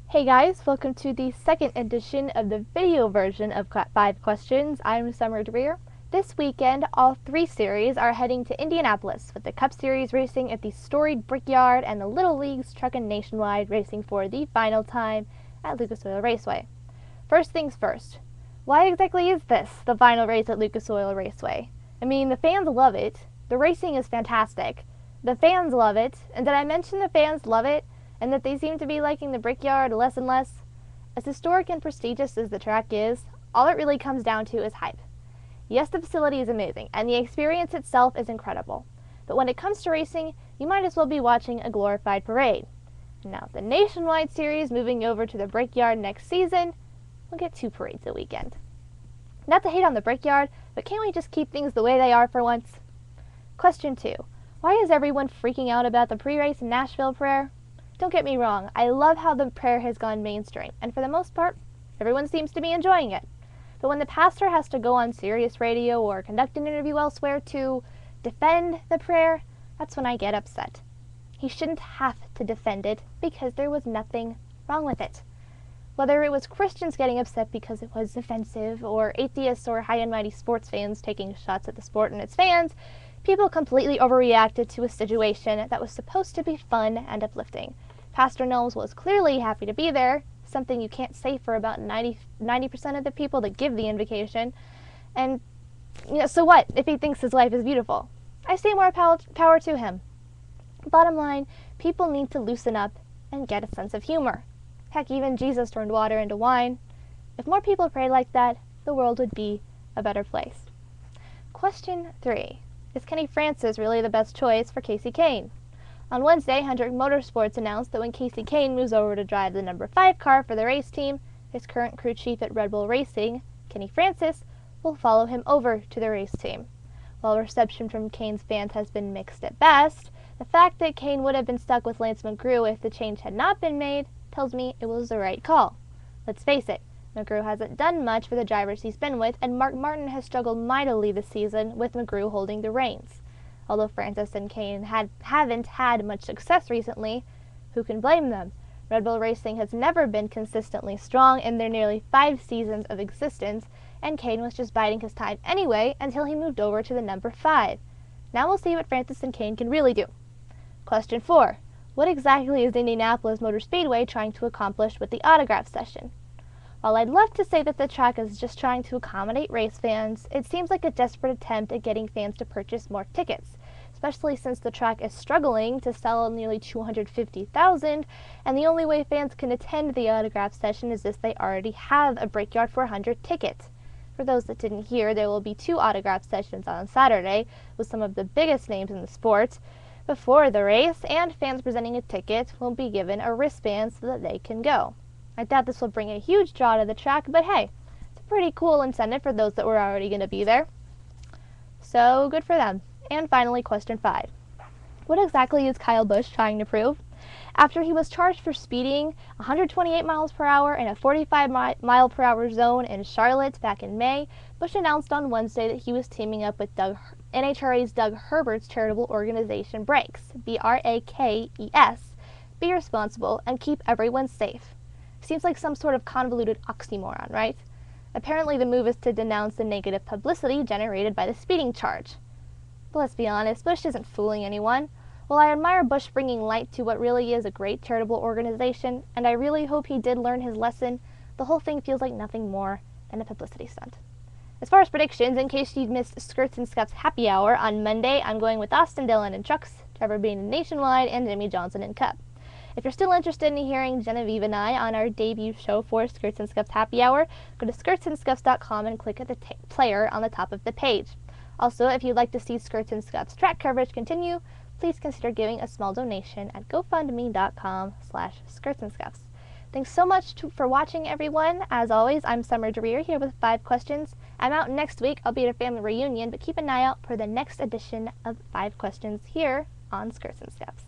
Hey guys, welcome to the second edition of the video version of 5 Questions. I'm Summer Dreyer. This weekend, all 3 series are heading to Indianapolis, with the Cup Series racing at the storied Brickyard and the Little Leagues Truckin' Nationwide racing for the final time at Lucas Oil Raceway. First things first, why exactly is this the final race at Lucas Oil Raceway? I mean, the fans love it. The racing is fantastic. The fans love it. And did I mention the fans love it? And that they seem to be liking the Brickyard less and less? As historic and prestigious as the track is, all it really comes down to is hype. Yes, the facility is amazing, and the experience itself is incredible. But when it comes to racing, you might as well be watching a glorified parade. Now, the Nationwide Series moving over to the Brickyard next season, we'll get 2 parades a weekend. Not to hate on the Brickyard, but can't we just keep things the way they are for once? Question 2. Why is everyone freaking out about the pre-race Nashville prayer? Don't get me wrong, I love how the prayer has gone mainstream, and for the most part, everyone seems to be enjoying it. But when the pastor has to go on Sirius Radio or conduct an interview elsewhere to defend the prayer, that's when I get upset. He shouldn't have to defend it because there was nothing wrong with it. Whether it was Christians getting upset because it was offensive, or atheists or high and mighty sports fans taking shots at the sport and its fans, people completely overreacted to a situation that was supposed to be fun and uplifting. Pastor Knowles was clearly happy to be there, something you can't say for about 90% of the people that give the invocation. And, so what if he thinks his life is beautiful? I say more power to him. Bottom line, people need to loosen up and get a sense of humor. Heck, even Jesus turned water into wine. If more people prayed like that, the world would be a better place. Question 3. Is Kenny Francis really the best choice for Kasey Kahne? On Wednesday, Hendrick Motorsports announced that when Kasey Kahne moves over to drive the number 5 car for the race team, his current crew chief at Red Bull Racing, Kenny Francis, will follow him over to the race team. While reception from Kahne's fans has been mixed at best, the fact that Kahne would have been stuck with Lance McGrew if the change had not been made tells me it was the right call. Let's face it, McGrew hasn't done much for the drivers he's been with, and Mark Martin has struggled mightily this season with McGrew holding the reins. Although Francis and Kahne haven't had much success recently, who can blame them? Red Bull Racing has never been consistently strong in their nearly 5 seasons of existence, and Kahne was just biding his time anyway until he moved over to the number 5. Now we'll see what Francis and Kahne can really do. Question 4. What exactly is Indianapolis Motor Speedway trying to accomplish with the autograph session? While I'd love to say that the track is just trying to accommodate race fans, it seems like a desperate attempt at getting fans to purchase more tickets, especially since the track is struggling to sell nearly 250,000, and the only way fans can attend the autograph session is if they already have a Brickyard 400 ticket. For those that didn't hear, there will be 2 autograph sessions on Saturday with some of the biggest names in the sport before the race, and fans presenting a ticket will be given a wristband so that they can go. I doubt this will bring a huge draw to the track, but hey, it's a pretty cool incentive for those that were already going to be there. So, good for them. And finally, question 5. What exactly is Kyle Busch trying to prove? After he was charged for speeding 128 miles per hour in a 45 mile per hour zone in Charlotte back in May, Busch announced on Wednesday that he was teaming up with NHRA's Doug Herbert's charitable organization Brakes, B-R-A-K-E-S, Be Responsible and Keep Everyone Safe. Seems like some sort of convoluted oxymoron, right? Apparently the move is to denounce the negative publicity generated by the speeding charge. But let's be honest, Busch isn't fooling anyone. While I admire Busch bringing light to what really is a great charitable organization, and I really hope he did learn his lesson, the whole thing feels like nothing more than a publicity stunt. As far as predictions, in case you missed Skirts and Scuff's happy hour on Monday, I'm going with Austin Dillon in trucks, Trevor Bean in Nationwide, and Jimmy Johnson in Cup. If you're still interested in hearing Genevieve and I on our debut show for Skirts and Scuff's happy hour, go to skirtsandscuffs.com and click at the player on the top of the page. Also, if you'd like to see Skirts and Scuff's track coverage continue, please consider giving a small donation at gofundme.com/skirtsandscuffs. Thanks so much for watching, everyone. As always, I'm Summer Dreyer here with 5 Questions. I'm out next week. I'll be at a family reunion, but keep an eye out for the next edition of 5 Questions here on Skirts and Scuffs.